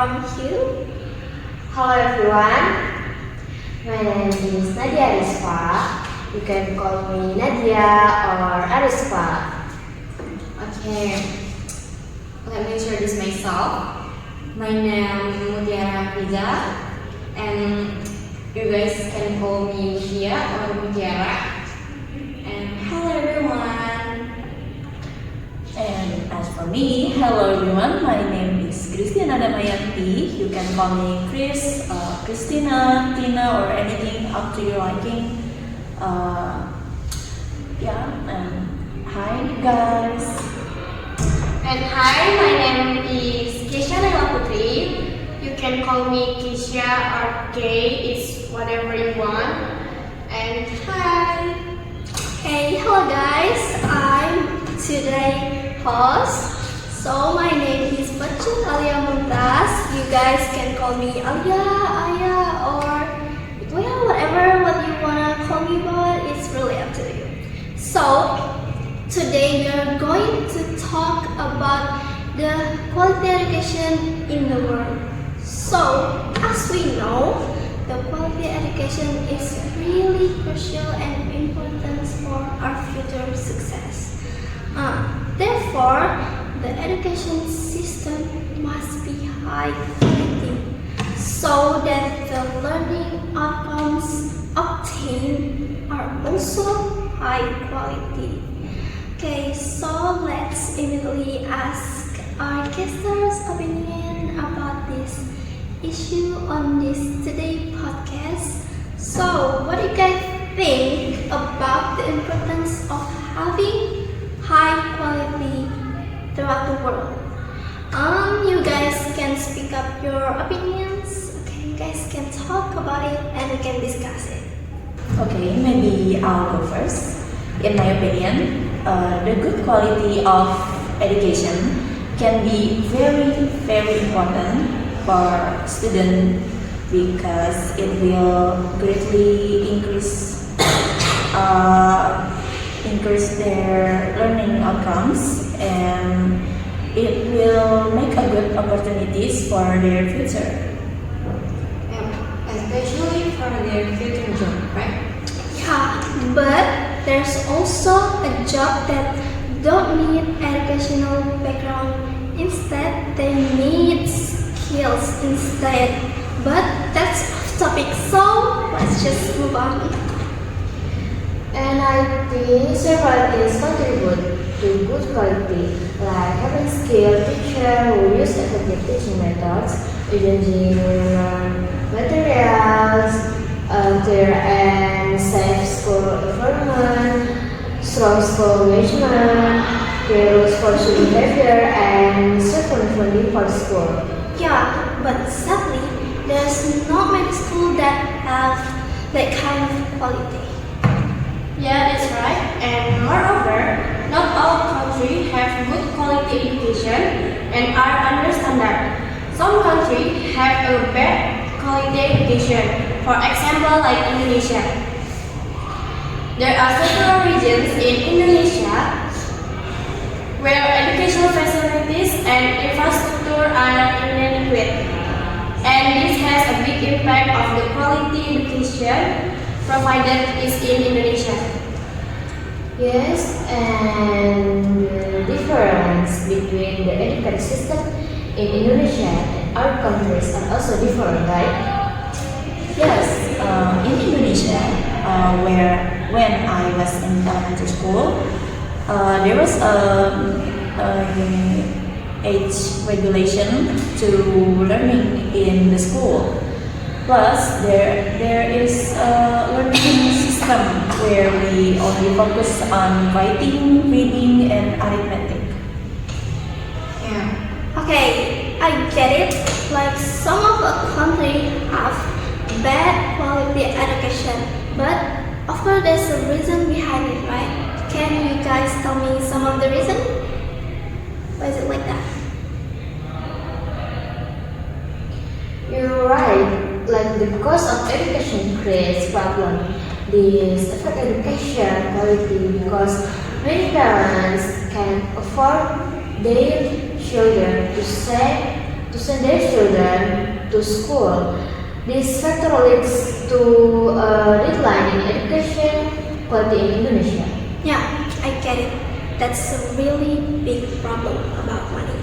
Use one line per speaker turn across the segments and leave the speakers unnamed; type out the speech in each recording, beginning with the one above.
from you.
Hello everyone, my name is Nadia Arisfa. You can call me Nadia or Arisfa.
Okay, let me introduce myself. My name is Mutiara Riza, and you guys can call me Mutia or Mutiara. And hello everyone.
And as for me, hello everyone, my name is Christina Damayanti. You can call me Chris, Christina, Tina, or anything up to your liking. Hi guys.
And hi, my name is Kesha Naila Putri. You can call me Kesha or Kay, it's whatever you want. And hi.
Hey, hello guys. I'm today host. So my name is Bachun Alia Mumtaz. You guys can call me Alia, Aya, or whatever what you wanna call me about. It's really up to you. So today we are going to talk about the quality education in the world. So as we know, the quality education is really crucial and important for our future success. Therefore, the education system must be high quality so that the learning outcomes obtained are also high quality. Okay, so let's immediately ask our guest's opinion about this issue on this today podcast. So, what do you guys think about the importance of having high quality throughout the world? You guys can speak up your opinions. Okay, you guys can talk about it and we can discuss it.
Okay, maybe I'll go first. In my opinion, the good quality of education can be very, very important for students because it will greatly increase their learning outcomes, and it will make a good opportunities for their future.
Especially for their future job, right?
Yeah, but there's also a job that don't need educational background. Instead, they need skills instead. But that's off topic, so let's just move on.
And I think several things contribute to good quality, like having skilled teachers who use effective teaching methods, using materials, clear and safe school environment, strong school management, clear rules for student behavior, and certain funding for school.
Yeah, but sadly, there's not many schools that have that kind of quality.
Yeah, that's right. And moreover, not all countries have good quality education and are under standard. Some countries have a bad quality education, for example like Indonesia. There are several regions in Indonesia where educational facilities and infrastructure are inadequate. And this has a big impact of the quality education provided is in Indonesia.
Yes, and the difference between the education system in Indonesia and our countries are also different, right?
Yes, in Indonesia, when I was in elementary school, there was a age regulation to learning in the school. Plus, there is a learning system where we only focus on writing, reading, and arithmetic.
Yeah.
Okay, I get it. Like some of the countries have bad quality education, but of course there's a reason behind it, right? Can you guys tell me some of the reason? Why is it like that?
You're right. Like the cost of education creates problem. This affect education quality because many parents can afford their children to save to send their children to school. This factor leads to a decline in education quality in Indonesia.
Yeah, I get it. That's a really big problem about money.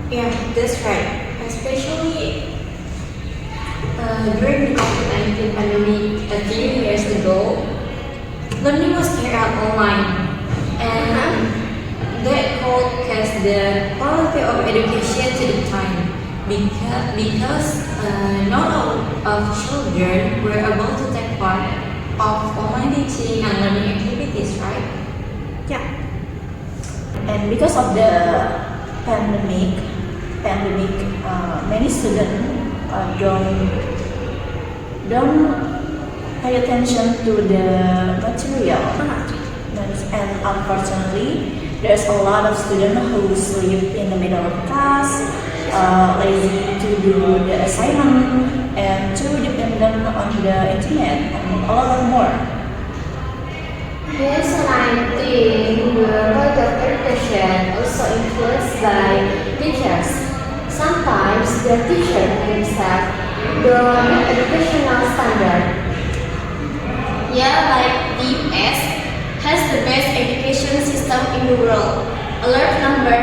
Yeah, that's right. Especially during the COVID-19 pandemic a few years ago, learning was carried out online, and that caused the quality of education to decline because not all of children were able to take part of online teaching and learning activities, right?
Yeah.
And because of the pandemic, many students don't pay attention to the material, and unfortunately, there's a lot of students who sleep in the middle of class, lazy to do the assignment, and too dependent on the internet, and a lot more.
Yes, and I think the quality of education also influenced by teachers. Sometimes the teacher himself don't meet educational standard.
Yeah, like the US has the best education system in the world. A large number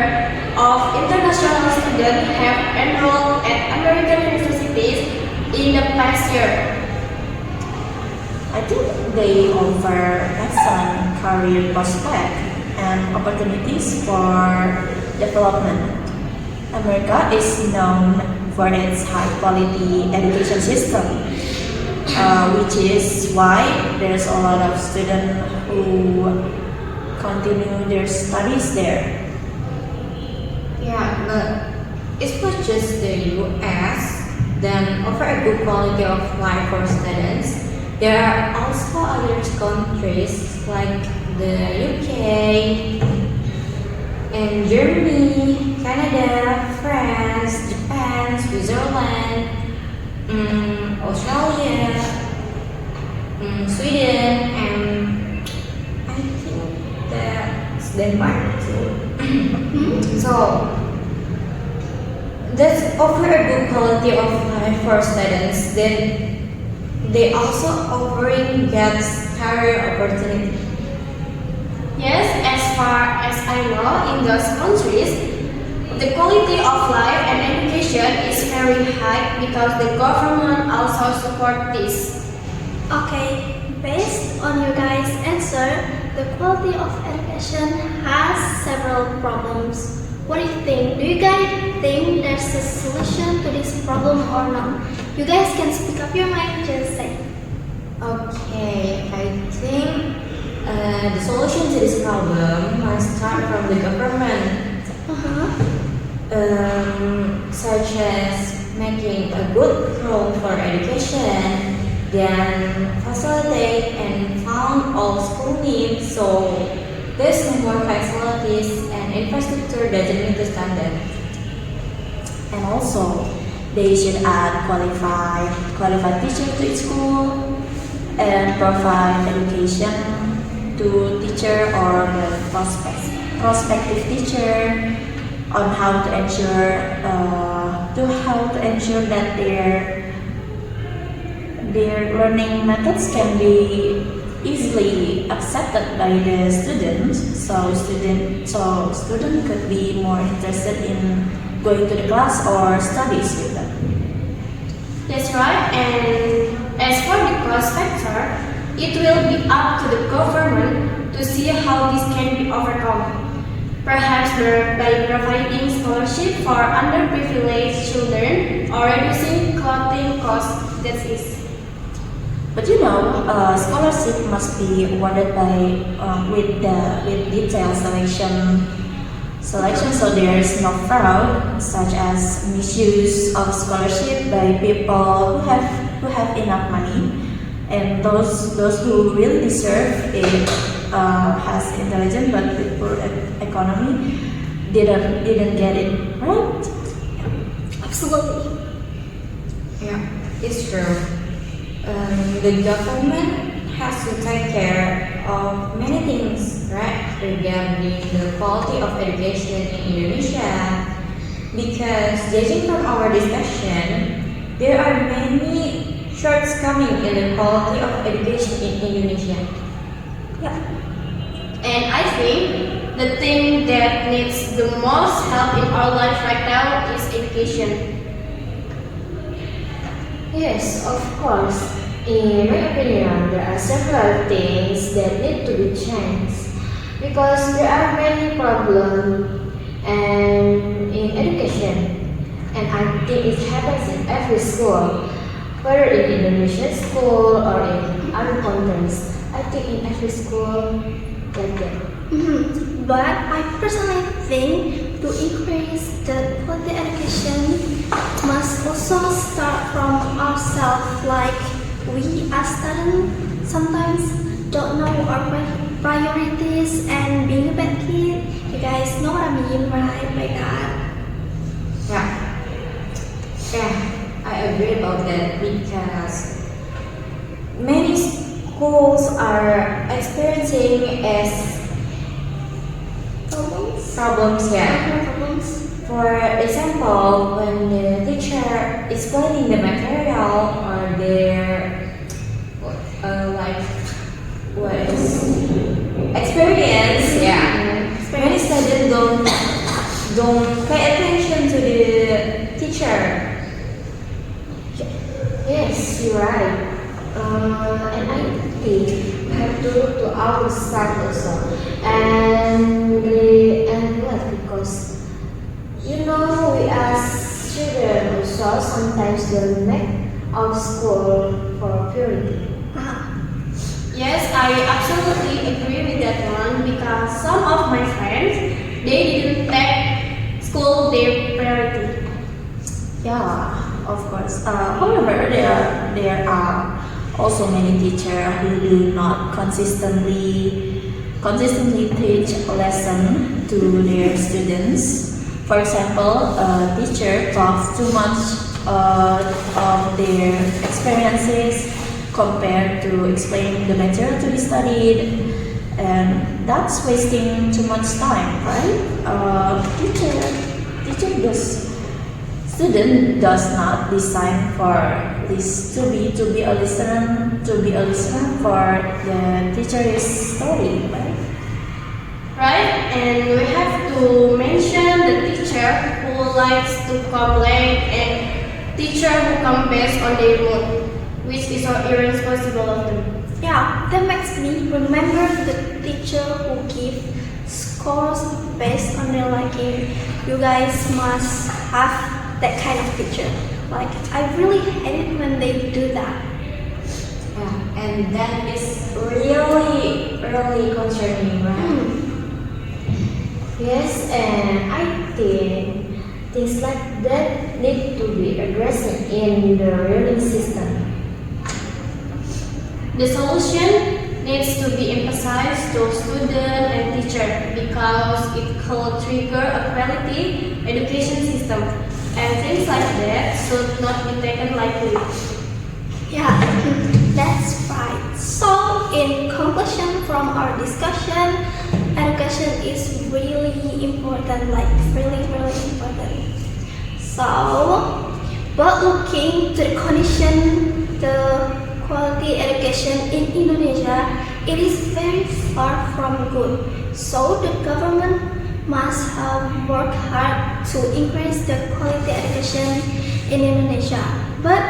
of international students have enrolled at American universities in the past year.
I think they offer excellent career prospects and opportunities for development. America is known for its high-quality education system, which is why there's a lot of students who continue their studies there.
Yeah, but it's not just the US that offer a good quality of life for students. There are also other countries like the UK and Germany, Canada, France, Japan, Switzerland, Australia, Sweden, and I think that's Denmark too. So that's offer a good quality of life for students. Then they also offering gets career opportunity.
Yes, as far as I know, in those countries, the quality of life and education is very high because the government also support this.
Okay, based on your guys' answer, the quality of education has several problems. What do you think? Do you guys think there's a solution to this problem or not? You guys can speak up your mind, just say.
Okay, I think the solution to this problem must start from the government, such as making a good home for education, then facilitate and fund all school needs so there's no more facilities and infrastructure doesn't meet the standard.
And also, they should add qualified teachers to each school and provide education to teacher or the prospective teacher on how to ensure that their learning methods can be easily accepted by the students, so student could be more interested in going to the class or studies with them.
That's right, and as for the cost factor, it will be up to the government to see how this can be overcome. Perhaps by providing scholarship for underprivileged children or reducing clothing costs. That is.
But scholarship must be awarded with detailed selection, so there is no fraud, such as misuse of scholarship by people who have enough money, and those who really deserve it has intelligence but with poor economy didn't get it, right?
Absolutely.
Yeah, it's true. The government has to take care of many things, right, regarding the quality of education in Indonesia. Because judging from our discussion, there are many shortcomings in the quality of education in Indonesia.
And I think the thing that needs the most help in our life right now is education.
Yes, of course. In my opinion, there are several things that need to be changed because there are many problems and in education, and I think it happens in every school, whether in Indonesian school or in other countries. I think in every school like that.
But I personally think to increase the quality education must also start from ourselves. Like we as students sometimes don't know our priorities and being a bad kid. You guys know what I mean, right? By that.
Yeah, I agree about that because many schools are experiencing as problems. For example, when the teacher explaining the material or their experience, many students don't pay attention to the teacher.
Yes, you're right. And I think we have to look to our start also. And what? Because you know we as children also sometimes don't make our school for purity.
Yes, I absolutely agree with that one because some of my friends they didn't take school their priority.
Yeah, of course. However, there are also many teachers who do not consistently teach a lesson to their students. For example, a teacher talks too much of their experiences compared to explaining the material to be studied, and that's wasting too much time, right? Student does not design for this to be a listener for the teacher's story, right?
Right? And we have to mention the teacher who likes to complain and teacher who come based on their mood, which is irresponsible of them.
Yeah, that makes me remember the teacher who give scores based on their liking. You guys must have that kind of teacher. Like, I really hate it when they do that.
Yeah, and that is really concerning, right?
Yes, and I think things like that need to be addressed in the learning system.
The solution needs to be emphasized to student and teacher because it could trigger a quality education system, and things like that should not be taken lightly.
Yeah, that's right. So, in conclusion from our discussion, education is really important, like really important. So, but looking to the condition, the quality education in Indonesia, it is very far from good. So the government must have worked hard to increase the quality education in Indonesia. But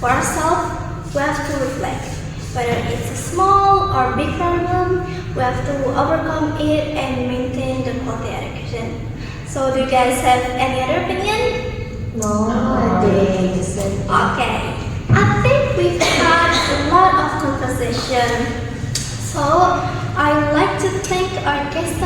for ourselves, we have to reflect whether it's a small or big problem. We have to overcome it and maintain the quality education. So do you guys have any other opinion?
No, I think it's
Okay, I think we've had a lot of conversation. So I'd like to thank our guests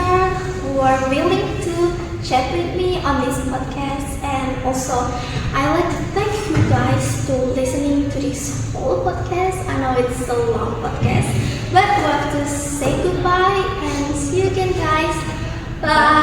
who are willing to chat with me on this podcast, and also I'd like to thank you guys to listening to this whole podcast. I know it's a long podcast, but we have to say goodbye and see you again, guys. Bye.